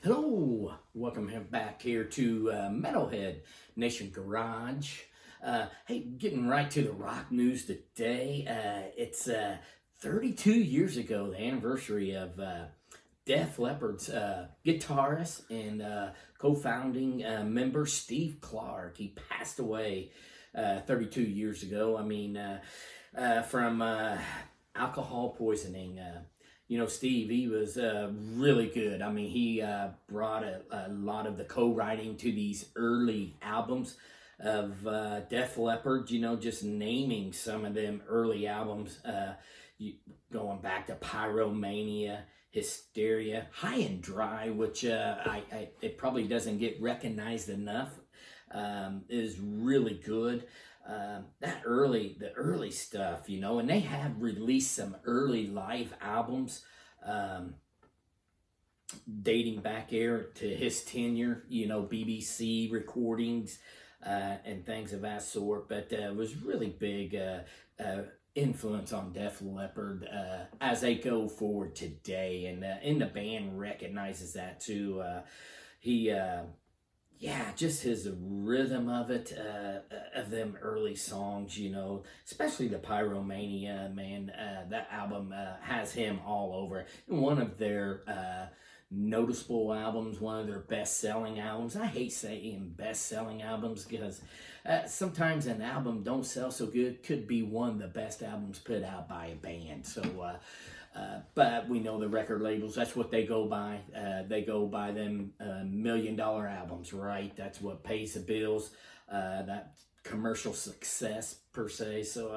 Hello, welcome back here to Metalhead Nation Garage. Hey, getting right to the rock news today. It's 32 years ago, the anniversary of Def Leppard's guitarist and co-founding member Steve Clark. He passed away 32 years ago. From alcohol poisoning. Steve, he was really good. He brought a lot of the co-writing to these early albums of Def Leppard, just naming some of them early albums, going back to Pyromania, Hysteria, High and Dry, which it probably doesn't get recognized enough, is really good. The early stuff, and they have released some early live albums, dating back here to his tenure, BBC recordings, and things of that sort, but it was really big, influence on Def Leppard, as they go forward today, and the band recognizes that too. Just his rhythm of it, of them early songs, especially the Pyromania, man, that album has him all over. One of their noticeable albums, one of their best-selling albums. I hate saying best-selling albums because sometimes an album don't sell so good, could be one of the best albums put out by a band. So, but we know the record labels, that's what they go by. They go by them $1 million albums, right? That's what pays the bills, that commercial success per se. So,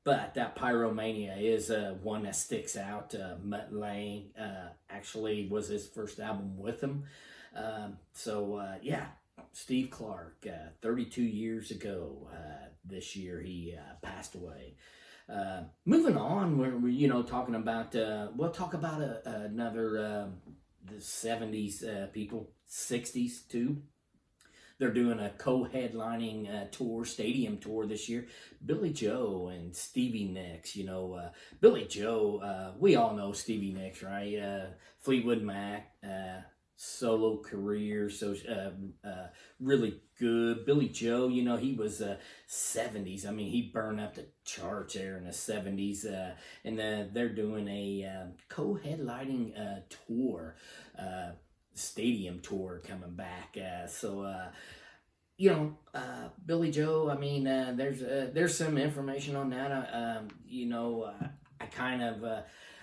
but that Pyromania is one that sticks out. Mutt Lange actually was his first album with him. Steve Clark, 32 years ago this year, he passed away. Moving on, we're talking about, we'll talk about another, the 70s people, 60s too. They're doing a co-headlining tour, stadium tour this year. Billy Joe and Stevie Nicks, Billy Joe, we all know Stevie Nicks, right? Fleetwood Mac, solo career, so really good. Billy Joe, he was 70s. he burned up the charts there in the 70s, and they're doing a co-headlining tour, stadium tour coming back. Billy Joe, there's some information on that. I kind of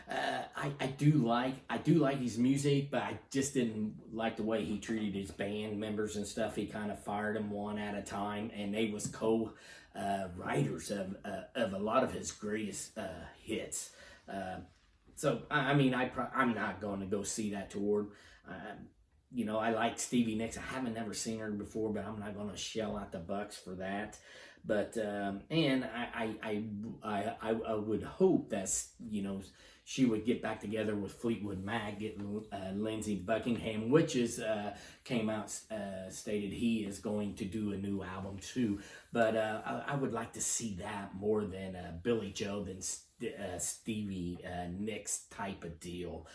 I do like his music, but I just didn't like the way he treated his band members and stuff. He kind of fired them one at a time, and they was co-writers of a lot of his greatest hits. I'm not going to go see that tour. I like Stevie Nicks. I haven't never seen her before, but I'm not going to shell out the bucks for that. But and I would hope that she would get back together with Fleetwood Mac, getting Lindsey Buckingham, which is came out, stated he is going to do a new album too. But I would like to see that more than Billy Joe than Stevie Nicks type of deal.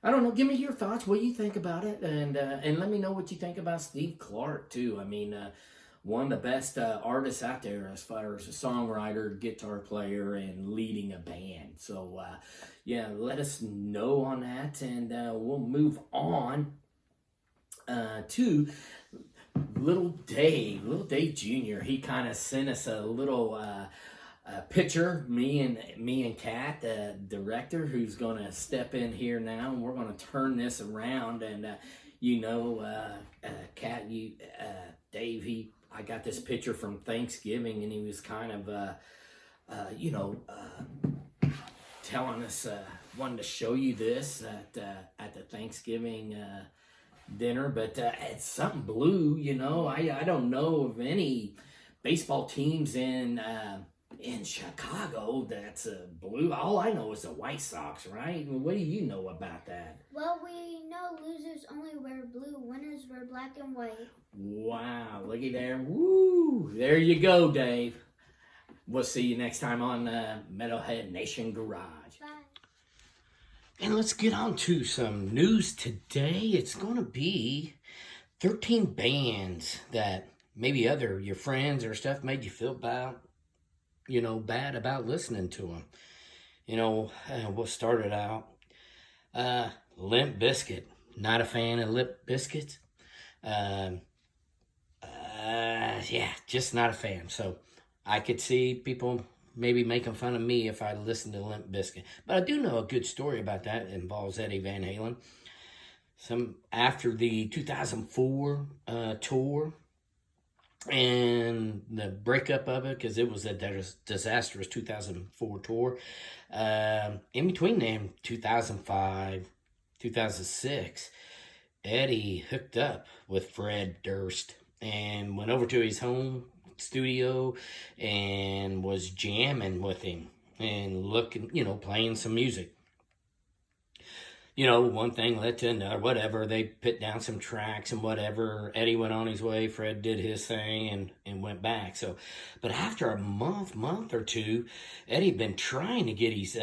I don't know. Give me your thoughts. What do you think about it? And let me know what you think about Steve Clark too. One of the best artists out there as far as a songwriter, guitar player, and leading a band. So, let us know on that, and we'll move on to Little Dave Jr. He kind of sent us a little picture, me and Kat, the director, who's going to step in here now, and we're going to turn this around, and Kat, Dave, I got this picture from Thanksgiving, and he was kind of, telling us, wanted to show you this at the Thanksgiving dinner, but it's something blue, I don't know of any baseball teams in Chicago that's blue. All I know is the White Sox, right? What do you know about that? Well, we know losers only wear blue, winners wear black and white. Wow, looky there. Woo! There you go, Dave. We'll see you next time on Metalhead Nation Garage. Bye. And let's get on to some news today. It's going to be 13 bands that maybe your friends or stuff made you feel bad about listening to them. What started out, Limp Bizkit. Not a fan of Limp Bizkit. Yeah, just not a fan. So I could see people maybe making fun of me if I listened to Limp Bizkit. But I do know a good story about that. It involves Eddie Van Halen. After the 2004 tour and the breakup of it, because it was a disastrous 2004 tour. In between them, 2005, 2006, Eddie hooked up with Fred Durst and went over to his home studio and was jamming with him and playing some music. One thing led to another, whatever. They put down some tracks and whatever. Eddie went on his way. Fred did his thing and went back. But after a month or two, Eddie'd been trying to get his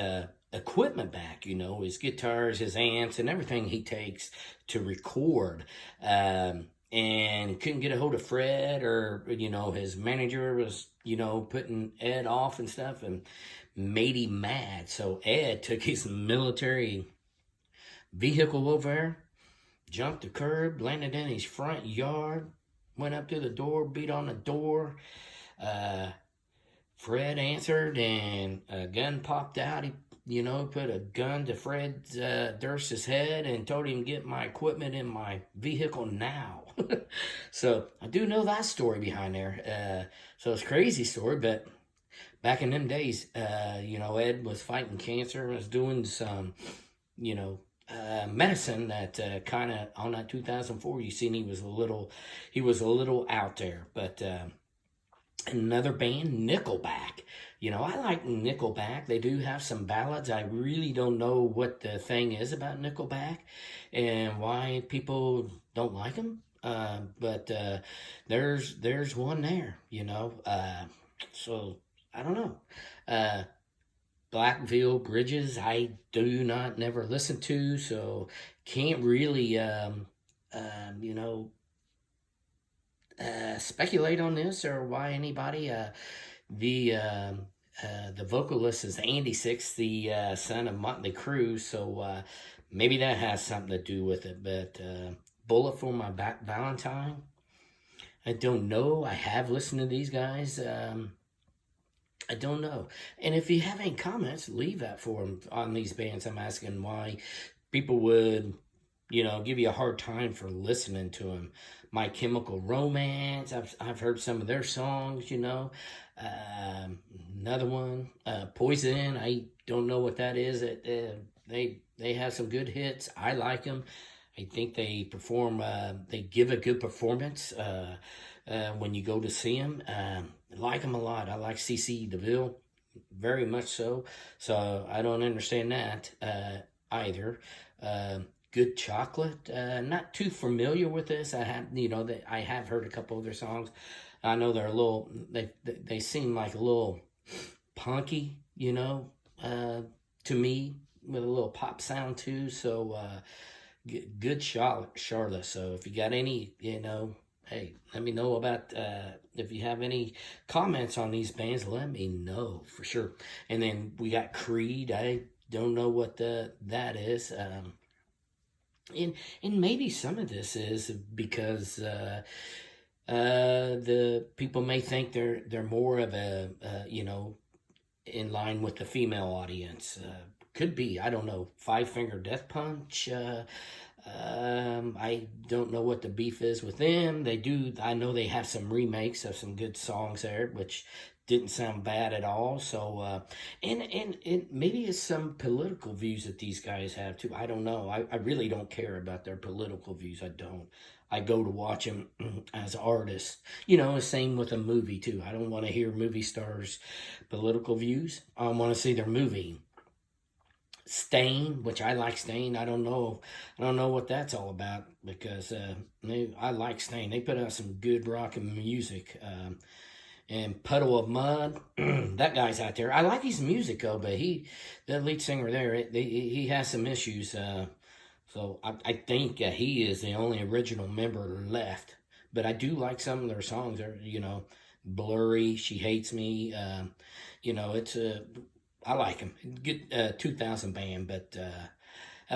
equipment back, his guitars, his amps, and everything he takes to record. And couldn't get a hold of Fred, or, his manager was, putting Ed off and stuff and made him mad. So Ed took his military vehicle over there, jumped the curb, landed in his front yard, went up to the door, beat on the door. Fred answered, and a gun popped out. He, put a gun to Fred Durst's head and told him, "Get my equipment in my vehicle now." So I do know that story behind there. So it's a crazy story, but back in them days, Ed was fighting cancer, was doing some, medicine that kind of on that 2004, you seen he was a little out there. But another band, Nickelback. I like Nickelback. They do have some ballads. I really don't know what the thing is about Nickelback and why people don't like them. But there's one there, so I don't know. Black Veil Bridges, I do not never listen to, so can't really, speculate on this or why anybody. The vocalist is Andy Six, the son of Motley Crue, so maybe that has something to do with it. But Bullet for My Valentine, I don't know. I have listened to these guys. I don't know. And if you have any comments, leave that for them on these bands. I'm asking why people would, give you a hard time for listening to them. My Chemical Romance, I've heard some of their songs, Another one, Poison, I don't know what that is. They have some good hits. I like them. I think they perform, they give a good performance when you go to see them. I like them a lot. I like CC DeVille very much so. So I don't understand that either. Good Chocolate. Not too familiar with this. I have heard a couple of their songs. I know they're a little. They seem like a little punky, to me, with a little pop sound too. So Good Charlotte. So if you got any, hey, let me know about, if you have any comments on these bands, let me know for sure. And then we got Creed. I don't know what that is. And maybe some of this is because the people may think they're more of a, in line with the female audience. Could be, I don't know. Five Finger Death Punch. I don't know what the beef is with them. I know they have some remakes of some good songs there, which didn't sound bad at all. So, and maybe it's some political views that these guys have too. I don't know. I really don't care about their political views. I don't. I go to watch them as artists. Same with a movie too. I don't want to hear movie stars' political views. I want to see their movie. Stain, which I like Stain. I don't know what that's all about because I like Stain. They put out some good rock and music. and Puddle of Mud. That guy's out there. I like his music though, but the lead singer there, he has some issues. So I think he is the only original member left. But I do like some of their songs. They're, Blurry, She Hates Me. It's I like them. Good 2000 band, but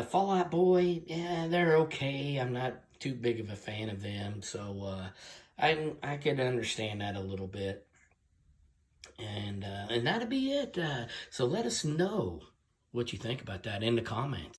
Fallout Boy, yeah, they're okay. I'm not too big of a fan of them, so I could understand that a little bit. And that'll be it. So let us know what you think about that in the comments.